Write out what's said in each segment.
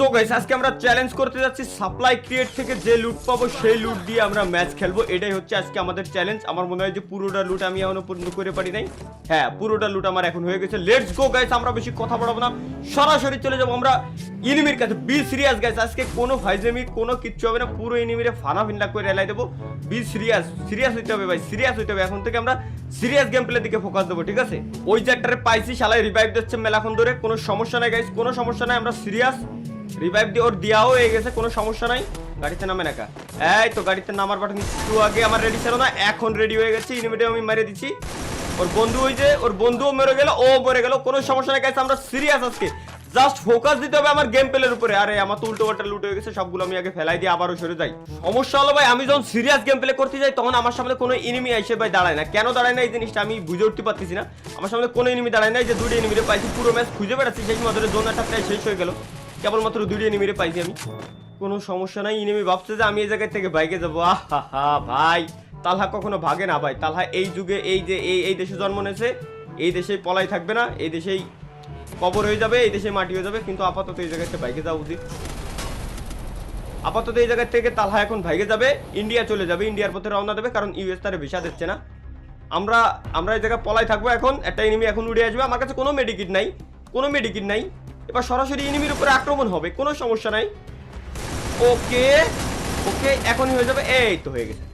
So guys আজকে আমরা challenge করতে যাচ্ছি সাপ্লাই ক্রিয়েট থেকে যে লুট পাবো সেই লুট দিয়ে আমরা ম্যাচ খেলবো। এটাই হচ্ছে আজকে আমাদের চ্যালেঞ্জ। আমার মনে হয় যে পুরোটা লুট আমি এখনো পর্যন্ত করে পারি নাই। হ্যাঁ, পুরোটা লুট আমার এখন হয়ে গেছে। লেটস গো গাইস, আমরা বেশি কথা বলবো না, সরাসরি চলে যাবো আমরা এনিমির কাছে। বি সিরিয়াস গাইস, আজকে কোনো ফাইজলামি কোনো কিচ্ছু হবে না, পুরো এনিমিরে ফানা ফিন্ডা করে এলাই দেবো। বি সিরিয়াস, সিরিয়াস হইতে হবে ভাই, সিরিয়াস হইতে হবে। এখন থেকে আমরা সিরিয়াস গেম প্লে দিকে ফোকাস দেবো, ঠিক আছে? ওই যে একটারে পাইছি, শালায় রিভাইভ দিচ্ছে মেলাখন ধরে, কোনো সমস্যা নাই গাইস, কোনো সমস্যা নাই। আমরা সিরিয়াস রিভাইভ দিয়ে ওর দেওয়াও হয়ে গেছে, কোনো সমস্যা নাই। গাড়িতে নামে নাকা, এই তো গাড়িতে নামার বাটন একটু আগে আমার রেডি ছিল না, এখন রেডি হয়ে গেছে। ইনিমিটে আমি মেরে দিচ্ছি। ওর বন্ধু ওই যে, ওর বন্ধুও মরে গেল, ও মরে গেল, কোনো সমস্যা নাই গাইস। আমরা সিরিয়াস আজকে, জাস্ট ফোকাস দিতে হবে আমার গেম প্লের উপরে। আরে আমার তো উল্টো পাল্টা লুট হয়ে গেছে, সবগুলো আমি আগে ফেলাই দিয়ে আবারও সরে যাই। সমস্যা হলো ভাই, আমি যখন সিরিয়াস গেম প্লে করতে যাই তখন আমার সামনে কোনো এনিমি এসে ভাই দাঁড়ায় না। কেন দাঁড়ায় না এই জিনিসটা আমি বুঝে উঠতে পারতেছি না। আমার সামনে কোনো এনিমি দাঁড়ায় না, যে দুটো এনিমিরে পাইছি, পুরো ম্যাচ খুঁজে বেড়াচ্ছি, সেই সময় ধরে জোন একটা প্রায় শেষ হয়ে গেল, কেবলমাত্র দুটো এনিমিরে পাইছি আমি। কোনো সমস্যা নাই। এনিমি ভাবছে যে আমি এই জায়গায় থেকে বাইকে যাবো। আহা ভাই, তালহা কখনো ভাগে না ভাই। তালহা এই যুগে এই যে এই দেশে জন্ম নিয়েছে, এই দেশেই পলাই থাকবে না, এই দেশেই কবর হয়ে যাবে, এই দেশে মাটি হয়ে যাবে। কিন্তু আপাতত এই জায়গাতে বাইকে যাওয়া উচিত। আপাতত এই জায়গা থেকে তালহা এখন ভাইগে যাবে, ইন্ডিয়া চলে যাবে, ইন্ডিয়ার পথে রওনা দেবে, কারণ ইউএস তারে ভিসা দিচ্ছে না। আমরা এই জায়গায় পলাই থাকবো। এখন একটা এনিমি এখন উড়ে আসবে, আমার কাছে কোনো মেডিকিট নাই, কোনো মেডিকিট নাই। এবার সরাসরি এনিমির উপরে আক্রমণ হবে, কোনো সমস্যা নাই। ওকে ওকে, এখনই হয়ে যাবে। এই তো হয়ে গেছে।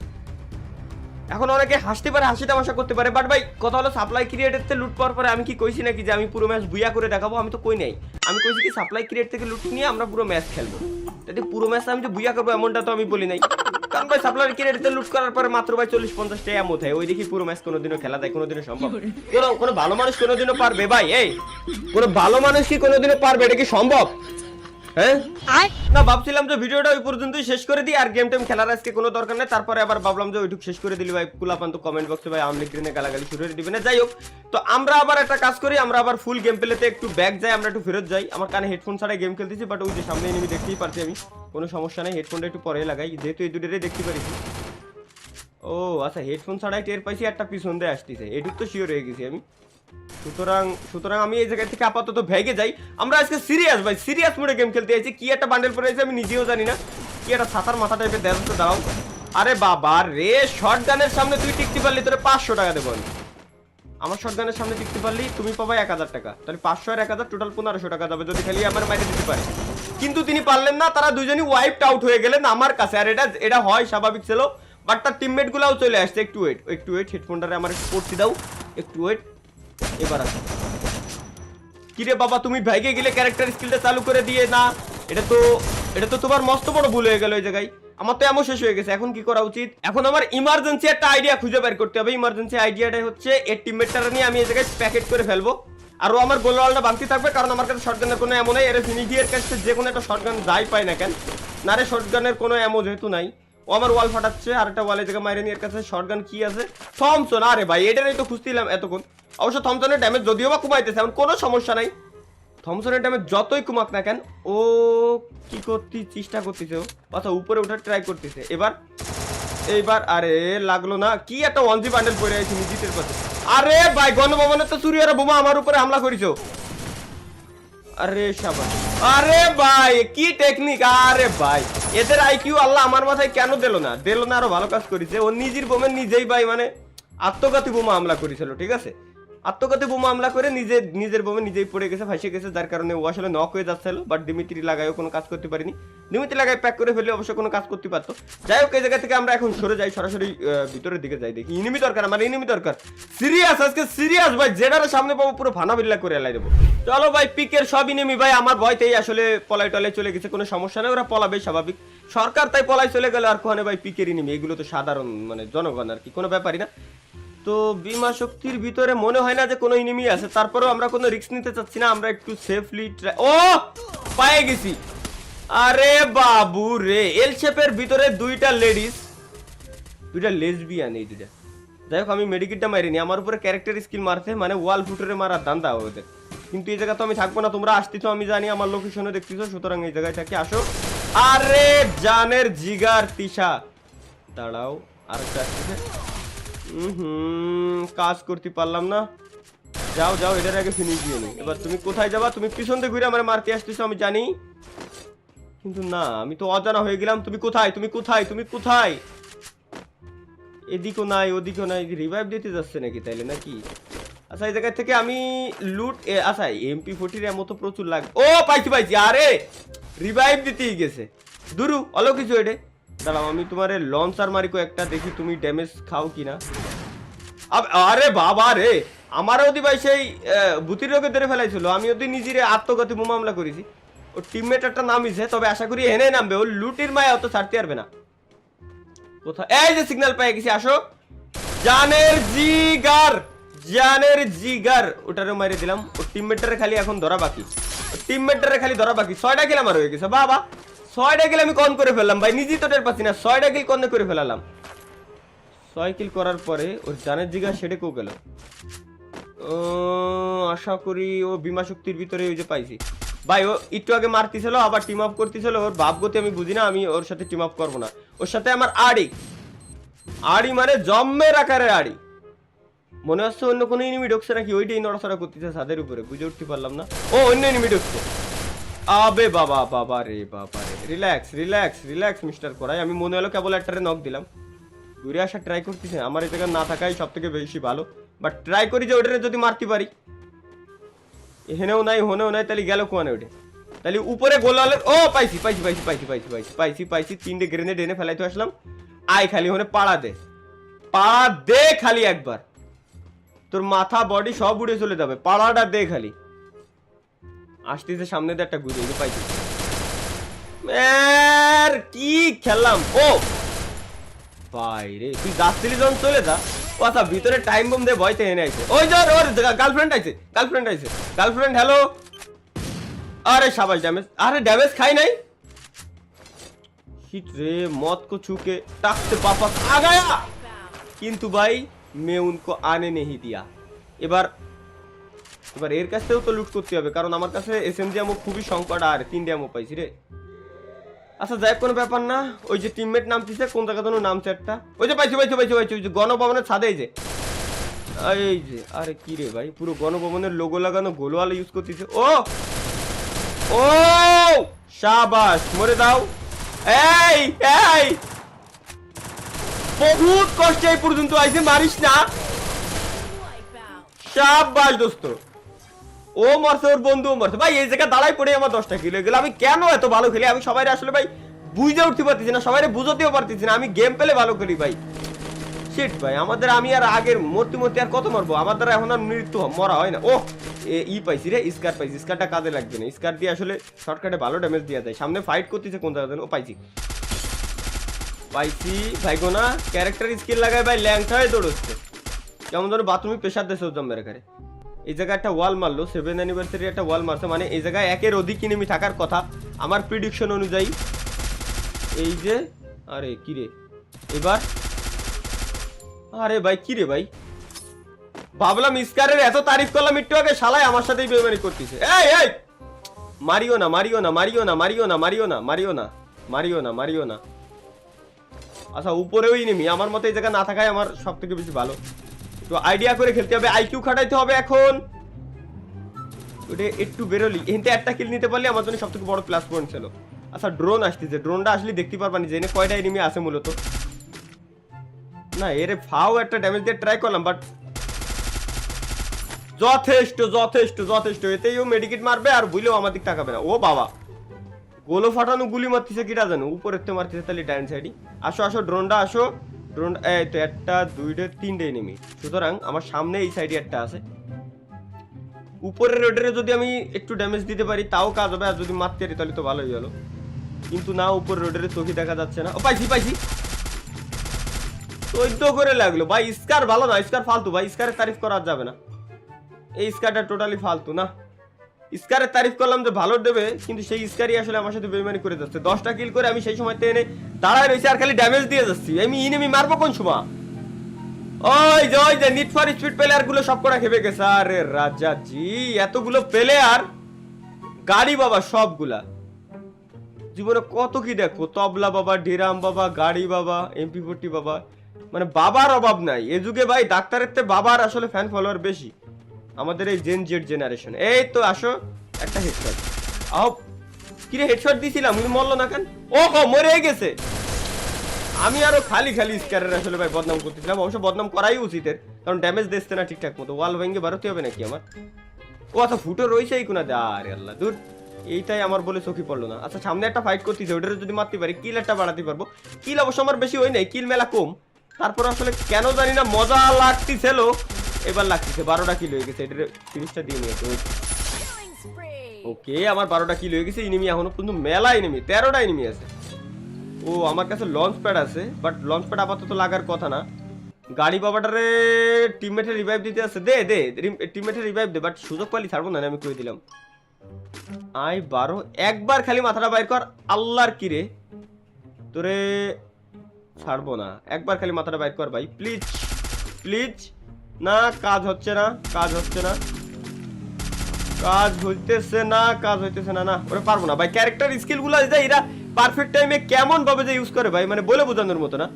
এখন অনেকে হাসতে পারে, হাসি তামাশা করতে পারে, বাট ভাই কথা হলো সাপ্লাই ক্রিয়েটের থেকে লুট পাওয়ার পরে আমি কি কইছি নাকি যে আমি পুরো ম্যাচ বুইয়া করে দেখাবো? আমি তো কই নাই। আমি কইছি কি সাপ্লাই ক্রিয়েট থেকে লুট নিয়ে আমরা পুরো ম্যাচ খেলবো। যদি পুরো ম্যাচ আমি যে বুইয়া করবো এমনটা তো আমি বলি নাই। কারণ ভাই সাপ্লাই ক্রিয়েটের থেকে লুট করার পরে মাত্র ভাই 40-50 টাকা এমন হয়, ওই দেখি পুরো ম্যাচ কোনোদিনও খেলা যায়, কোনোদিনও সম্ভব? কোনো ভালো মানুষ কোনোদিনও পারবে ভাই? এই কোনো ভালো মানুষ কি কোনোদিনও পারবে? এটা কি সম্ভব? হ্যাঁ না, ভাবছিলাম যে ভিডিওটা ওই পর্যন্তই শেষ করে দিই, আর গেম টেম খেলার আজকে কোনো দরকার নেই। তারপরে আবার ভাবলাম যে ওইটুকু শেষ করে দিলি ভাই কুলাপান তো কমেন্ট বক্সে ভাই আমলি গ্রিনে গালাগালি শুরু করে দিবে না। যাই হোক, তো আমরা আবার একটা কাজ করি, আমরা আবার ফুল গেম প্লেতে একটু ব্যাক যাই, আমরা একটু ফেরত যাই। আমার কানে হেডফোন ছাড়াই গেম খেলতেছি, বাট ওই যে সামনে এনিমি দেখতেই পারছি আমি, কোনো সমস্যা নেই। হেডফোনটা একটু পরে লাগাই, যেহেতু এই দুটোরে দেখতে পারিছি। ও আচ্ছা, হেডফোন ছাড়াই টের পাইছি একটা পিছন দিয়ে আসতেছে, এটুক তো শিওর হয়ে গেছি আমি। সুতরাং আমি এই জায়গা থেকে আপাতত ভেগে যাই। আমরা আজকে সিরিয়াস ভাই, সিরিয়াস মোডে গেম খেলতে আইছি। কি একটা বান্ডেল পরে আইছি আমি নিজেও জানি না, কি একটা ছাতার মাথা টাইপের দেখাচ্ছে। দাঁড়াও, আরে বাবা রে, শটগানের সামনে তুই টিকতে পারলি তোরে 500 টাকা দেবো আমি। আমার শটগানের সামনে টিকতে পারলি তুমি পাবা 1000 টাকা, তাহলে 500 আর 1000 টোটাল 1500 টাকা যাবে যদি খালি আমার মাইরে দিতে পারে। কিন্তু তিনি পারলেন না, তারা দুজনই ওয়াইপড আউট হয়ে গেলেন আমার কাছে। আর এটা হয় স্বাভাবিক ছিল, বাট তার টিমমেট গুলাও চলে আসছে। একটু ওয়েট, হেডফোনটারে আমার একটু পড়তে দাও, একটু ওয়েট। এবার আসো। কিরে বাবা, তুমি ভাইকে গেলে ক্যারেক্টার স্কিলটা চালু করে দিয়ে না, এটা তো তোমার মস্ত বড় ভুল হয়ে গেল এই জায়গায়। আমার তো এমন শেষ হয়ে গেছে, এখন কি করা উচিত? এখন আমার ইমার্জেন্সি একটা আইডিয়া খুঁজে বের করতে হবে। ইমার্জেন্সি আইডিয়াটাই হচ্ছে এর টিমমেটটা নিয়ে আমি এই জায়গায় প্যাকেট করে ফেলবো, আর ও আমার গোলওয়ালটা ভাঙতে থাকবে, কারণ আমার কাছে শটগানের কোনো এমন নেই। এর ফিনিশিয়ার কাছে যে কোনো একটা শটগান যাই পাই না কেন, না রে শটগানের কোনো এমন যেহেতু নাই, ও আমার ওয়াল ফাটাচ্ছে। আর একটা ওয়ালে জায়গা মাইরে নিয়ে এর কাছে শটগান কি আছে? থমসন। আরে ভাই এটারই তো খুঁজছিলাম এতক্ষণ। অবশ্য থমসনের ড্যামেজ যদিও বা কমাইতেছে, এমন কোনো সমস্যা নাই। থমসনের ড্যামেজ যতই কমাক না কেন, ও কি করতে চেষ্টা করতেছে, ও আচ্ছা উপরে ওঠার ট্রাই করতেছে। এইবার আরে লাগলো না। কি একটা ওয়ানজি বান্ডেল পড়ে আছে মিজিটের পাশে। আরে ভাই গণভবনের তো চুরি আর বোমা আমার উপরে হামলা করেছো। আরে শাবাশ, আরে ভাই কি টেকনিক! আরে ভাই এদের আইকিউ আল্লাহ আমার মাথায় কেন দিল না আরো ভালো কাজ করেছে। ও নিজের বোমে নিজেই ভাই মানে আত্মঘাতী বোমা হামলা করেছিল, ঠিক আছে? আত্মঘাতী বোমা হামলা করে নিজের বোমে নিজেই পড়ে গেছে, ফাঁসে গেছে, যার কারণে ও আসলে নক হয়ে যাচ্ছিল। বাট ডিমিত্রি লাগায়ও কোনো কাজ করতে পারিনি। ডিমিত্রি লাগাই প্যাক করে ফেলে অবশ্য কোনো কাজ করতে পারতো। যাই হোক, এই জায়গা থেকে আমরা এখন সরে যাই, সরাসরি ভিতরের দিকে যাই। দেখি এনিমি দরকার, আমার এনিমি দরকার। সিরিয়াস আজকে সিরিয়াস ভাই, যেটার সামনে পাবো পুরো ফানা বিল্লা করে এলাই দেবো। চলো ভাই, পিকের সব এনিমি ভাই আমার ভয়তেই আসলে পলাই টলাই চলে গেছে, কোনো সমস্যা নেই, ওরা পলাবে স্বাভাবিক। সরকার তাই পলাই চলে গেল, আর কোনে ভাই পিকের এনিমি, এগুলো তো সাধারণ মানে জনগণ আর কি, কোনো ব্যাপারই না। তো বিমা শক্তির ভিতরে মনে হয় না যে কোনো এনিমি আছে, তারপরেও আমরা কোনো রিস্ক নিতে চাচ্ছি না, আমরা একটু সেফলি ও পেয়ে গেছি। আরে বাবু রে, এল শেপের ভিতরে দুইটা লেসবিয়ান, এই দুইটা। যাই হোক, আমি মেডিকেটটা মারিনি, আমার উপরে ক্যারেক্টার স্কিল মারছে, মানে ওয়াল ফুটরে মারার দান্দা ওদের। কিন্তু এই জায়গা তো আমি থাকবো না, তোমরা আসতেছো আমি জানি, আমার লোকেশনে দেখতেছো, সুতরাং এই জায়গায় থাকি, আসো। আরে জানের জিগার তিশা, দাঁড়াও, আরেকটা আসতেছে। কাজ করতে পারলাম না। যাও এটার আগে ফিনিশ দিয়ে নি। এবার তুমি কোথায় যাবা? তুমি পিছন দিয়ে ঘুরে আমার মারতে আসতেছো আমি জানি। কিন্তু না, আমি তো অজানা হয়ে গেলাম। তুমি কোথায়, তুমি কোথায়, তুমি কোথায়? এদিকও নাই ওদিকও নাই, রিভাইভ দিতে যাচ্ছে নাকি তাইলে নাকি? আচ্ছা এই জায়গা থেকে আমি লুট, আচ্ছা MP40 এর মতো প্রচুর লাগে। ও পাইছি পাইছি, আরে রিভাইভ দিতেই গেছে। দুরু অলো কিছু এডে। দাঁড়াও আমি তোমার লঞ্চার মারি একটা, দেখি তুমি ড্যামেজ খাও কিনা। আরে বাবা রে, আমারও ওদি ভাই সেই বুতির রোগে ধরে ফেলাইছিল। আমি ওদি নিজের আত্মঘাতী মামলা করেছি। ও টিমমেট একটা নামিছে, তবে আশা করি এনে নামবে। ও লুটির মায়া অত ছাড়তে পারবে না। কোথায়? এই যে সিগন্যাল পেয়ে গেছি, আসো। জানের জিগার, জানের জিগার, ওটারও মারি দিলাম। ও টিমমেটটারে খালি এখন ধরা বাকি, টিমমেটটারে খালি ধরা বাকি। 6টা কিল আমার হয়ে গেছে বাবা। 6টা কিল আমি কন করে ফেললাম ভাই, নিজেই তো টের পাচ্ছি না। 6টা কিল কন করে ফেলালাম। 6 কিল করার পরে ওর জানের জিগার সেটে কেউ গেল। আশা করি ও বিমা শক্তির ভিতরে ওই যে পাইছি ভাই। ও একটু আগে মারতেছিল, আবার টিম আপ করতেছিল। ওর ভাবগতি আমি বুঝি না, আমি ওর সাথে টিম আপ করবো না। ওর সাথে আমার আড়ি, আড়ি মানে জম্মের আকারের আড়ি। মনে হচ্ছে অন্য কোনো এনিমি ঢুকছে নাকি, ওইটাই নড়াচড়া করতেছে ছাদের উপরে, বুঝে উঠতে পারলাম না। ও অন্য এনিমি ঢুকছে। আবে বাবা, বাবা রে বাবা রে, রিল্যাক্স রিল্যাক্স রিল্যাক্স মিস্টার করাই। আমি মনে হলো কেবল একটারে নক দিলাম। ঘুরে আসা ট্রাই করতেছে, আমার এই জায়গায় না থাকাই সব থেকে বেশি ভালো। বাট ট্রাই করি যে ওটারে যদি মারতে পারি। এখানেও নাই, হনেও নাই, তাহলে গেল কোয়ানে ওঠে। তাহলে উপরে গোলালে, ও পাইছি পাইছি পাইছি পাইছি পাইছি পাইছি পাইছি পাইছি। 3টে গ্রেনেড এনে ফেলাইতে আসলাম। আয় খালি হনে পাড়া দে, পাড়া দে খালি একবার। তোর মাথা বডি সব উড়ে চলে যাবে, পাড়াটা দে খালি। আসতেছে সামনে দিয়ে একটা ঘুরে পাইছি। কি খেললাম। ও ভাই রে, তুই যাচ্ছিলি যখন চলে যা। ও আচ্ছা, ভিতরে টাইম বম দিয়ে ভয়তে এনে আইছে। ওই যে ওর গার্লফ্রেন্ড আইছে, গার্লফ্রেন্ড আইছে, গার্লফ্রেন্ড হ্যালো। আরে সাবাস ড্যামেজ, আরে ড্যামেজ খাই নাই। হিট রে, मौत को छू के टक से वापस आ गया, কিন্তু ভাই मैं उनको आने नहीं दिया। এবার এবার এর কাছ থেকেও তো লুট করতে হবে, কারণ আমার কাছে এসএমজি আমো খুবই সংকট। আর 3টে আমো পাইছি রে। আচ্ছা যাই, কোনো ব্যাপার না। ওই যে টিমমেট নামতিছে, কোন জায়গা যেন নামছে একটা। ওই যে পাইছি পাইছি পাইছি পাইছি, ওই যে গণভবনের ছাদে। এই যে আরে কি রে ভাই, পুরো গণভবনের লোগো লাগানো গোলওয়ালা ইউজ করতেছে। ও ও শাবাশ, মরে দাও। এই এই বহুত কষ্টে এই পর্যন্ত আইছে, মারিস না। শাবাশ দোস্ত, ও মরছে, ওর বন্ধুও মরছে ভাই। এই জায়গা দাঁড়াই পড়ে আমার 10টা কিল হয়ে গেল। আমি কেন এত ভালো খেলি আমি সবাই আসলে ভাই বুঝে উঠতে পারতেছি না, সবাই বুঝতেও পারতেছি না। আমি গেম পেলে ভালো করি ভাই। শিট ভাই, আমাদের আমি আর আগের মূর্তি মূর্তি আর কত মারবো, আমার দ্বারা এখন আর মৃত্যু মরা হয় না। ও ই পাইছি রে, স্কার পাইছি। স্কারটা কাজে লাগবে না, স্কার দিয়ে আসলে শর্টকাটে ভালো ড্যামেজ দেওয়া যায়। সামনে ফাইট করতেছে কোন জায়গা। ও পাইছি পাইছি ভাই গোনা। ক্যারেক্টার স্কিল লাগায় ভাই ল্যাংটা হয়ে দৌড়চ্ছে, যেমন ধরো বাথরুমে প্রেশার দেশে জম্মের এখানে। এই জায়গায় একটা ওয়াল মারলো, 7 অ্যানিভার্সারি একটা ওয়াল মারছে, মানে এই জায়গায় একের অধিক এনিমি থাকার কথা আমার প্রিডিকশন অনুযায়ী। এই যে আরে কি রে এবার, আরে ভাই কি রে ভাই, ভাবলাম স্কারের এত তারিফ করলাম একটু আগে, শালাই আমার সাথেই বেমানি করতেছে। এই এই মারিও না মারিও না মারিও না মারিও না মারিও না মারিও না মারিও না মারিও না। আচ্ছা উপরেও এনিমি, আমার মতে এই জায়গা না থাকায় আমার সব থেকে বেশি ভালো। তো আইডিয়া করে খেলতে হবে, আইকিউ খাটাইতে হবে এখন। ওটা একটু বেরোলি এখানতে একটা কিল নিতে পারলে আমার জন্য সব থেকে বড় প্লাস পয়েন্ট ছিল। আচ্ছা ড্রোন আসতেছে, ড্রোনটা আসলে দেখতে পারবানি যে এনে কয়টা এনিমি আছে মূলত। না এর ফাও একটা ড্যামেজ দিয়ে ট্রাই করলাম, বাট যথেষ্ট যথেষ্ট যথেষ্ট। এতেই ও মেডিকেট মারবে আর বুঝলেও আমার দিক তাকাবে না। ও বাবা, গোলো ফাটানো গুলি মারতেছে কিটা জানো, উপরের তো মারতেছে তাহলে ডাইন সাইডই। আসো আসো ড্রোনটা আসো, ড্রোন। এই তো একটা দুইটা 3টে এনিমি, সুতরাং আমার সামনে এই সাইডে একটা আছে। উপরের রোডের যদি আমি একটু ড্যামেজ দিতে পারি তাও কাজ হবে, আর যদি মারতে পারি তাহলে তো ভালোই হলো। কিন্তু না, উপরের রোডের চোখই দেখা যাচ্ছে না। ও পাইছি পাইছি, 14 করে লাগলো ভাই। স্কার ভালো না, স্কার ফালতু ভাই, স্কারের তারিফ করা যাবে না। এই স্কারটা টোটালি ফালতু না। স্কারের তারিফ করলাম যে ভালো দেবে, কিন্তু সেই স্কারই আসলে আমার সাথে বেইমানি করে যাচ্ছে। 10টা কিল করে আমি সেই সময়তে এনে দাঁড়ায় রয়েছি আর খালি ড্যামেজ দিয়ে যাচ্ছি। আমি ইনেমি মারবো কোন সময়? ওই যে নিড ফর স্পিড প্লেয়ার গুলো সব কটা খেপে গেছে। আরে রাজা জি, এতগুলো প্লেয়ার, গাড়ি বাবা সবগুলা। জীবনে কত কি দেখো, তবলা বাবা, ডিরাম বাবা, গাড়ি বাবা, MP40 বাবা, মানে বাবার অভাব নাই এ যুগে ভাই। ডাক্তারের থেকে বাবার আসলে ফ্যান ফলোয়ার বেশি আমাদের এই জেন জেড জেনারেশন। এই তো আসো একটা হেডশট। আও কিরে হেডশট দিছিলাম কিন্তু মরলো না কেন? ওহো মরে গেছে। আমি আরো খালি খালি স্ক্যারের আসলে ভাই বদনাম করতেছিলাম, অবশ্য বদনাম করাই উচিত, কারণ ড্যামেজ দিচ্ছে না ঠিকঠাক মতো। ওয়াল ভেঙে বাড়তে হবে নাকি আমার? ও আচ্ছা ফুটো রয়েছে এই কোনাতে। আরে আল্লাহ দূর, এইটাই আমার বলে চোখে পড়লো না। আচ্ছা সামনে একটা ফাইট করতেছে, ওটারে যদি মারতে পারি কিল একটা বাড়াতে পারবো। কিল অবশ্য আমার বেশি হয় নাই, কিল মেলা কম, তারপর আসলে কেন জানি না মজা লাগতেছিল। এবার লাগতেছে 12টা কিল হয়ে গেছে, এটার ফিনিশটা দিয়ে নিয়েছে। ওকে আমার 12টা কিল হয়ে গেছে। এনিমি এখনো পর্যন্ত মেলা এনিমি, 13টা এনিমি আছে। ও আমার কাছে লঞ্চ প্যাড আছে, বাট লঞ্চ প্যাড আপাতত লাগার কথা না। গাড়ি বাবাটারে টিমমেটের রিভাইভ দিতে আছে, দে দে টিমমেটের রিভাইভ দে, বাট সুযোগ পালি ছাড়বো না, আমি কই দিলাম। আই 12 একবার খালি মাথাটা বাইর কর। আল্লাহর কি রে, তোরে ছাড়বো না, একবার খালি মাথাটা বাইর কর ভাই প্লিজ প্লিজ। না কাজ হচ্ছে না, কাজ হচ্ছে না, কাজ হইতেছে না, কাজ হইতেছে না। না ওরে পারবো না ভাই, ক্যারেক্টার স্কিল গুলো এরা পারফেক্ট টাইমে কেমন ভাবে যে ইউজ করে ভাই, মানে বলে বোঝানোর মতো না।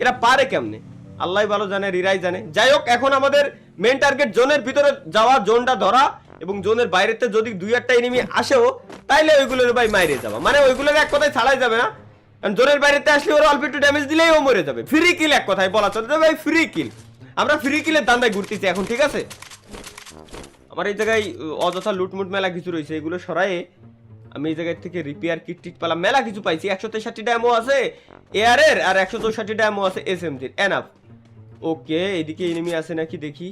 এরা পারে কেমনে আল্লাহ ভালো জানে, রিরাই জানে। যাই হোক এখন আমাদের মেন টার্গেট জোনের ভিতরে যাওয়া, জোনটা ধরা, এবং জোনের বাইরেতে যদি 2-1টা এনিমি আসেও তাইলে ওইগুলোর ভাই মাইরে যাওয়া, মানে ওইগুলোর এক কথায় ছাড়াই যাবে না, কারণ জোনের বাইরেতে আসলে ওরা অল্প একটু ড্যামেজ দিলেই ও মরে যাবে। ফ্রি কিল এক কথায় বলা চলে ভাই, ফ্রি কিল। আমরা ফ্রি কিলের দান্দায় ঘুরতেছি এখন, ঠিক আছে? আমার এই জায়গায় অযথা লুটমুট মেলা কিছু রয়েছে, এগুলো সরায়ে আমি এই জায়গা থেকে রিপেয়ার কিট টিট পেলাম, মেলা কিছু পাইছি। 163টা এমও আছে এয়ারের, আর 164টা এমও আছে এসএমজির, এনাফ। ওকে এদিকে এনিমি আছে নাকি দেখি,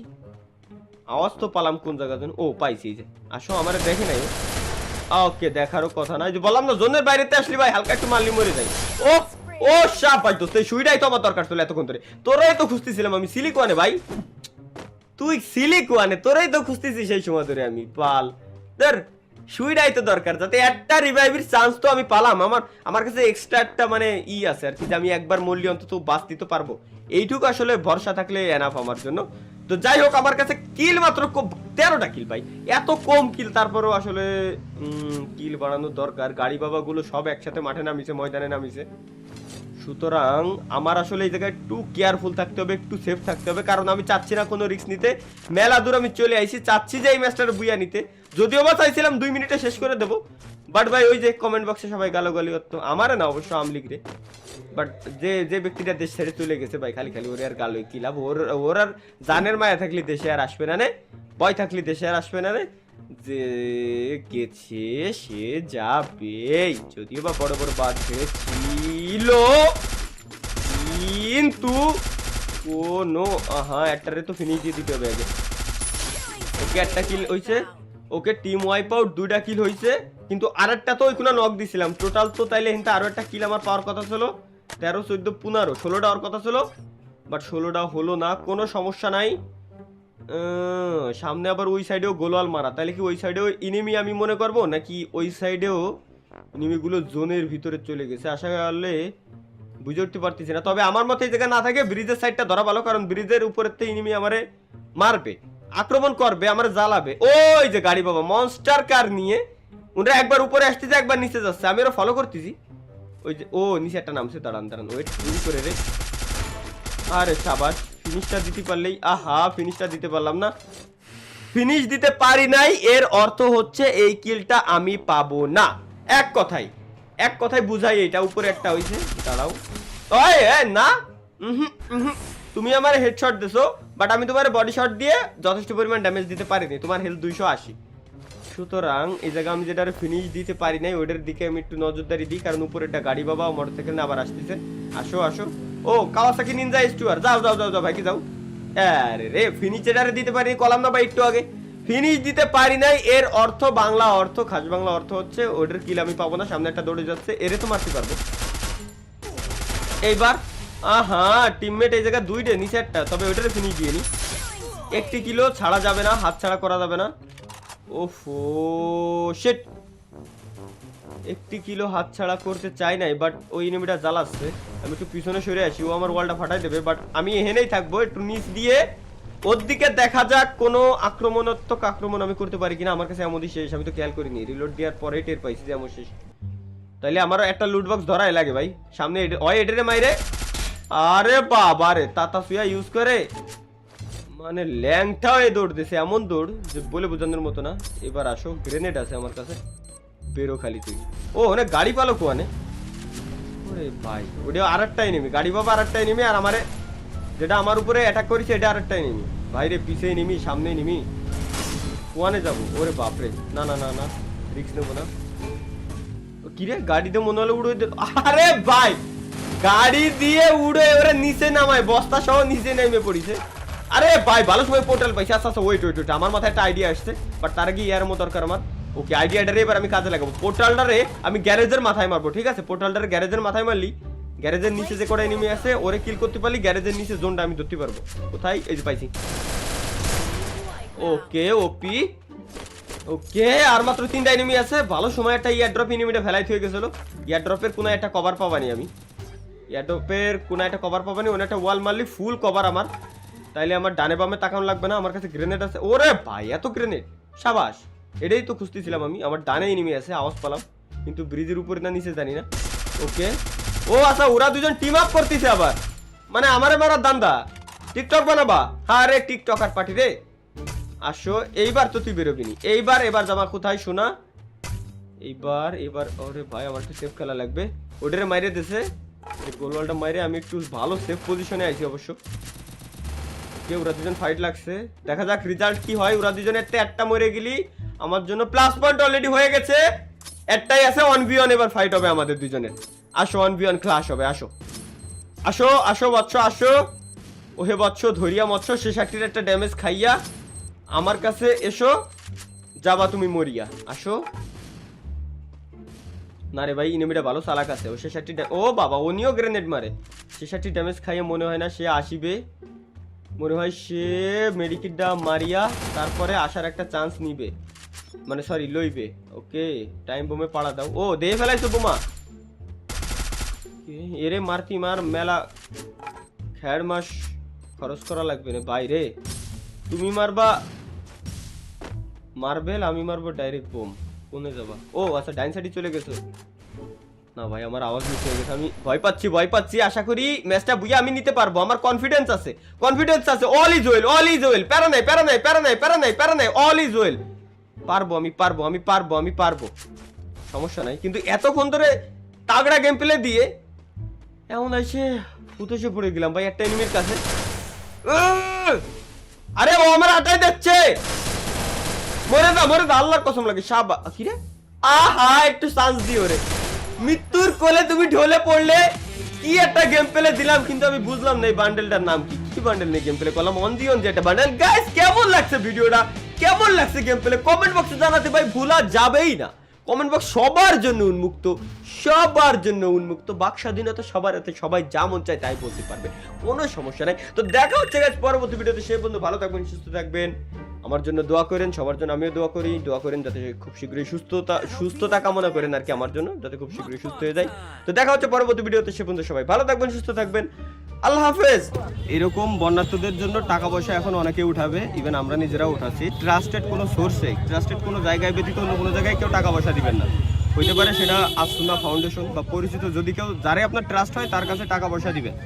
আওয়াজ তো পালাম কোন জায়গা যেন। ও পাইছি, যে আসো আমার দেখে নাই। ওকে দেখারও কথা না, যে বললাম না জোনের বাইরেতে আসলি ভাই হালকা একটু মারলি মরে যাই। ও ও সাপ ভাই, দোস্ত এই সুইটাই তো আমার দরকার ছিল এতক্ষণ ধরে, তোরাই তো খুঁজতেছিলাম আমি। সিলিকোয়ানে ভাই, তুই সিলিকোয়ানে, তোরাই তো খুঁজতেছিস সেই সময় ধরে আমি। পাল ধর সুইটাই তো দরকার, যাতে একটা রিভাইভের চান্স তো আমি পালাম। আমার কাছে এক্সট্রা একটা মানে আছে আর কি, যে আমি একবার মরলি অন্তত বাঁচতে তো পারবো, এইটুকু আসলে ভরসা থাকলে এনাফ আমার জন্য। তো যাই হোক আমার কাছে কিল মাত্র 13টা কিল ভাই, এত কম কিল, তারপরেও আসলে কিল বাড়ানোর দরকার। গাড়ি বাবা গুলো সব একসাথে মাঠে নামিছে, ময়দানে নামিছে, সুতরাং আমার আসলে এই জায়গায় একটু কেয়ারফুল থাকতে হবে, একটু সেফ থাকতে হবে, কারণ আমি চাচ্ছি না কোনো রিস্ক নিতে। মেলা দূর আমি চলে আইছি, চাচ্ছি যে এই ম্যাচটার বুইয়া নিতে, যদিও বা চাইছিলাম 2 মিনিটে শেষ করে দেবো। বাট ভাই ওই যে কমেন্ট বক্সে সবাই গালাগালি করতো, আমারে না অবশ্য আমলিগ রে, বাট যে ব্যক্তিটা দেশ ছেড়ে চলে গেছে ভাই, খালি খালি ওর আর গালোই কি লাভ, ওর আর জানের মায়া থাকলে দেশে আর আসবে না রে, ভয় থাকলে দেশে আর আসবে না রে, যে গেছে সে যাবে, যদিও বা বড় বড় বাদ ছিল, কিন্তু কোনো একটারে তো ফিনিশ দিয়ে দিতে হবে আগে। ওকে একটা কিল হইছে, ওকে টিম ওয়াইপ আউট, 2টা কিল হইছে, কিন্তু আরেকটা তো ওইখানে নক দিছিলাম টোটাল, তো তাইলে কিন্তু আরো একটা কিল আমার পাওয়ার কথা ছিল। 13, 14, 15, 16টা হওয়ার কথা ছিল, বাট 16টা হলো না, কোনো সমস্যা নাই। সামনে আবার ওই সাইডেও গোলওয়াল মারা, তাহলে কি ওই সাইডেও ইনিমি আমি মনে করবো, নাকি ওই সাইডেও ইনিমিগুলো জোনের ভিতরে চলে গেছে? আশা করলে বুঝে উঠতে পারতেছি না, তবে আমার মতে এই জায়গা না থাকে ব্রিজের সাইডটা ধরা ভালো, কারণ ব্রিজের উপরের থেকে ইনিমি আমারে মারবে, আক্রমণ করবে, আমার জ্বালাবে। ওই যে গাড়ি বাবা মনস্টার কার নিয়ে ওরা একবার উপরে আসতেছে, একবার নিচে যাচ্ছে, আমি ওরা ফলো করতেছি। ওই যে ও নিচে একটা নামছে, দাঁড়ান ওয়েট করে রে। আরে সাবাস, ফিনিশটা দিতে পারলেই। ফিনিশটা দিতে পারলাম না, ফিনিশ দিতে পারি নাই, এর অর্থ হচ্ছে এই কিলটা আমি পাবো না। এক কথায় বুঝাই, এটা উপরে একটা হইছে। দাঁড়াও, ওই না, তুমি আমার হেডশট দিছো, বাট আমি তোমার বডি শট দিয়ে যথেষ্ট পরিমাণ ড্যামেজ দিতে পারিনি, তোমার হেলথ 280। সুতরাং এই জায়গায় আমি যেটা ফিনিশ দিতে পারি নাই, ওইটার দিকে আমি একটু নজরদারি দিই, কারণ উপরে একটা গাড়ি বাবা মোটরসাইকেল না আবার আসতেছে। আসো ও কাওয়াসাকি নিনজা এস2আর, যাও ভাই কি যাও। আরে রে ফিনিশ যেটারে দিতে পারি কলাম না ভাই একটু আগে, ফিনিশ দিতে পারি নাই, এর অর্থ বাংলা অর্থ, খাস বাংলা অর্থ হচ্ছে ওইটার কিল আমি পাবো না। সামনে একটা দৌড়ে যাচ্ছে, এরে তো মারতে পারবো এইবার। টিমমেট এই জায়গায় 2টে নিচে একটা, তবে ওইটারে ফিনিশ দিয়ে নি। 1টি কিলো ছাড়া যাবে না, হাত ছাড়া করা যাবে না। ওফো শিট, 1টি কিলো হাত ছাড়া করতে চাই নাই, বাট ওই এনিমিটা জ্বালাচ্ছে। আমি একটু পিছনে সরে আসি, ও আমার ওয়ালটা ফাটাই দেবে, বাট আমি এখানেই থাকবো, একটু নিচ দিয়ে ওর দিকে দেখা যাক কোনো আক্রমণাত্মক আক্রমণ আমি করতে পারি কিনা। আমার কাছে এমনই শেষ, আমি তো খেয়াল করিনি, রিলোড দেওয়ার পরে টের পাইছি যে এমন শেষ। তাইলে আমারও একটা লুট বক্স ধরাই লাগে ভাই, সামনে এটারে মাইরে। আরে বাবা রে, তাতা সুয়া ইউজ করে, মানে ল্যাংটাও দৌড় দিছে, এমন দৌড় যে বলে বোঝানোর মতো না। এবার আসো, গ্রেনেড আছে আমার কাছে, বেরো খালি তুই। ও ওনে গাড়ি পালো কোয়ানে, ওরে ভাই ওটা আরেকটা এনিমি, গাড়ি পাবা আরেকটা এনিমি, আর আমারে যেটা আমার উপরে অ্যাটাক করেছে এটা আরেকটা এনিমি। ভাই রে পিছে এনিমি সামনে এনিমি, কোয়ানে যাবো? ওরে বাপরে, না না না না রিস্ক নেবো না। কি রে গাড়িতে মনে হলো উড়ে দিল, আরে ভাই গাড়ি দিয়ে উড়ে এবারে নিচে নামায়, বস্তা সহ নিচে নেমে পড়িছে। আরে ভাই ভালো সময় পোর্টাল পাইছে। আচ্ছা আচ্ছা ওয়েট ওয়েট ওয়েট, আমার মাথায় একটা আইডিয়া আসছে, বাট তার আগে ইয়ার মতো দরকার আমার। ওকে আইডিয়াটারে এবার আমি কাজে লাগাবো। পোর্টালটারে আমি গ্যারেজের মাথায় মারবো, ঠিক আছে? পোর্টালটারে গ্যারেজের মাথায় মারলি গ্যারেজের নিচে যে কটা এনিমি আছে ওরে কিল করতে পারলি, গ্যারেজের নিচে জোনটা আমি ধরতে পারবো। কোথায়? এই যে পাইছি। ওকে ওপি, ওকে আর মাত্র 3টা এনিমি আছে। ভালো সময় একটা ইয়ার ড্রপ এনিমিটা ফেলাই হয়ে গেছিল। ইয়ার ড্রপের কোনো একটা কভার পাবানি আমি, ইয়ার ড্রপের কোনো একটা কভার পাবানি। ওনে একটা ওয়াল মারলি ফুল কভার আমার, তাইলে আমার ডানে বামে তাকানো লাগবে না। আমার কাছে গ্রেনেড আছে। ওরে ভাই এত গ্রেনেড, সাবাস। এটাই তো খুঁজতেছিলাম আমি। আমার ডানে এনিমি আছে, আওয়াজ পেলাম, কিন্তু ব্রিজের উপরে না নিচে জানি না। ওকে ও আচ্ছা, ওরা দুজন টিম আপ করতেছে আবার, মানে আমারে মারার দান্দা। টিকটক বানাবা? হ্যাঁ রে টিকটকার পার্টি রে, আসো। এইবার তো তুই বেরোবি নি, এইবার এবার জামা কোথায় শোনা? এইবার এবার ওরে ভাই আমার একটু সেফ খেলা লাগবে। ওটারে মাইরে দিছে, গোলওয়ালটা মাইরে আমি একটু ভালো সেফ পজিশনে আইছি অবশ্য। ওরা দুজন ফাইট লাগছে, দেখা যাক রেজাল্ট কি হয়। ওরা দুজনের একটা মরে গেলি আমার জন্য প্লাস পয়েন্ট অলরেডি হয়ে গেছে। একটাই আছে 1v1, এবার ফাইট হবে আমাদের দুজনের। আসো 1v1 ক্লাস হবে, আসো আসো আসো বৎস আসো। ওহে বৎস ধরিয়া মৎস্য, সে 60-র একটা ড্যামেজ খাইয়া আমার কাছে এসো, যাবা তুমি মরিয়া। আসো না রে ভাই, ইনেমিটা ভালো চালাক আছে। ও সে 60 ও বাবা উনিও গ্রেনেড মারে। সে 60 ড্যামেজ খাইয়ে মনে হয় না সে আসিবে, মনে হয় সে মেডিকিটটা মারিয়া তারপরে আসার একটা চান্স নিবে, মানে সরি লইবে। ওকে টাইম বোমে পাড়া দাও। ও দিয়ে ফেলাইছো বোমা, এরে মারতি মার, মেলা খেড় মাস খরচ করা লাগবে না বাইরে। তুমি মারবা মার্বেল, আমি মারবো ডাইরেক্ট বোম। কোনে যাবা? ও আচ্ছা ডাইন সাইডে চলে গেছো। না ভাই আমার আওয়াজ মিস হয়ে গেছে, আমি ভয় পাচ্ছি ভয় পাচ্ছি। আশা করি ম্যাচটা বুঝে আমি নিতে পারবো, আমার কনফিডেন্স আছে কনফিডেন্স আছে। All is well all is well, প্যারা নাই প্যারা নাই প্যারা নাই প্যারা নাই প্যারা নাই, অল ইজ ওয়েল। পারবো আমি পারবো আমি পারবো আমি পারবো, সমস্যা নাই। কিন্তু এতক্ষণ ধরে তাগড়া গেম প্লে দিয়ে এমন এসে উঠেছে পড়ে গেলাম ভাই একটা এনিমির কাছে। আরে ও আমার আটাই দিচ্ছে, মরে যা আল্লাহর কসম লাগে। সাবা কি রে, আহা একটু চান্স দিও রে। মৃত্যুর কোলে তুমি ঢলে পড়লে, কি একটা গেম প্লে দিলাম, কিন্তু আমি বুঝলাম না এই বান্ডেলটার নাম কি। কি বান্ডেল নিয়ে গেম প্লে করলাম? অন যেটা বান্ডেল। গাইস কেমন লাগছে ভিডিওটা, কেমন লাগছে গেম প্লে কমেন্ট বক্সে জানাতে ভাই ভুলা যাবেই না। কমেন্ট বক্স সবার জন্য উন্মুক্ত, সবার জন্য উন্মুক্ত। বাক স্বাধীনতা সবার হাতে, সবাই যা মন চায় তাই বলতে পারবে, কোনো সমস্যা নাই। তো দেখা হচ্ছে গাইস পরবর্তী ভিডিওতে। সে বন্ধু ভালো থাকবেন, সুস্থ থাকবেন, আমার জন্য দোয়া করেন, সবার জন্য আমিও দোয়া করেন যাতে খুব শীঘ্রই সুস্থতা কামনা করেন আর কি আমার জন্য, যাতে খুব শীঘ্রই সুস্থ হয়ে যায়। তো দেখা হচ্ছে পরবর্তী ভিডিওতে। সে বন্ধু সবাই ভালো থাকবেন, সুস্থ থাকবেন, আল্লাহ হাফেজ। এরকম বন্যার্থদের জন্য টাকা পয়সা এখন অনেকে উঠাবে, ইভেন আমরা নিজেরাও উঠাচ্ছি। ট্রাস্টেড কোনো সোর্সে, ট্রাস্টেড কোনো জায়গায় ব্যতীত অন্য কোনো জায়গায় কেউ টাকা পয়সা দিবেন না। হইতে পারে সেটা আসুন্নাহ ফাউন্ডেশন বা পরিচিত যদি কেউ, যারে আপনার ট্রাস্ট হয় তার কাছে টাকা পয়সা দিবেন।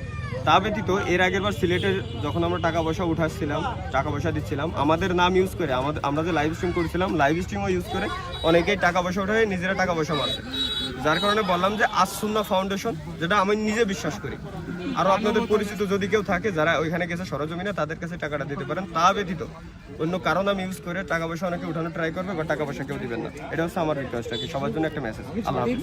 তা ব্যতীত এর আগের বার সিলেটের যখন আমরা টাকা পয়সা উঠাচ্ছিলাম, টাকা পয়সা দিচ্ছিলাম, আমাদের নাম ইউজ করে, আমরা যে লাইভ স্ট্রিম করেছিলাম লাইভ স্ট্রিমও ইউজ করে অনেকেই টাকা পয়সা উঠে নিজেরা টাকা পয়সা মারছে। যার কারণে বললাম যে আসুন্নাহ ফাউন্ডেশন, যেটা আমি নিজে বিশ্বাস করি। আরও আপনাদের পরিচিত যদি কেউ থাকে যারা ওইখানে গেছে সরজমিনে, তাদের কাছে টাকাটা দিতে পারেন। তা ব্যতীত অন্য কারণ আমি ইউজ করে টাকা পয়সা অনেকে উঠানো ট্রাই করবে, বা টাকা পয়সা কেউ দিবেন না। এটা হচ্ছে আমার রিকোয়েস্ট আর কি, সবার জন্য একটা মেসেজ। আল্লাহ হাফেজ।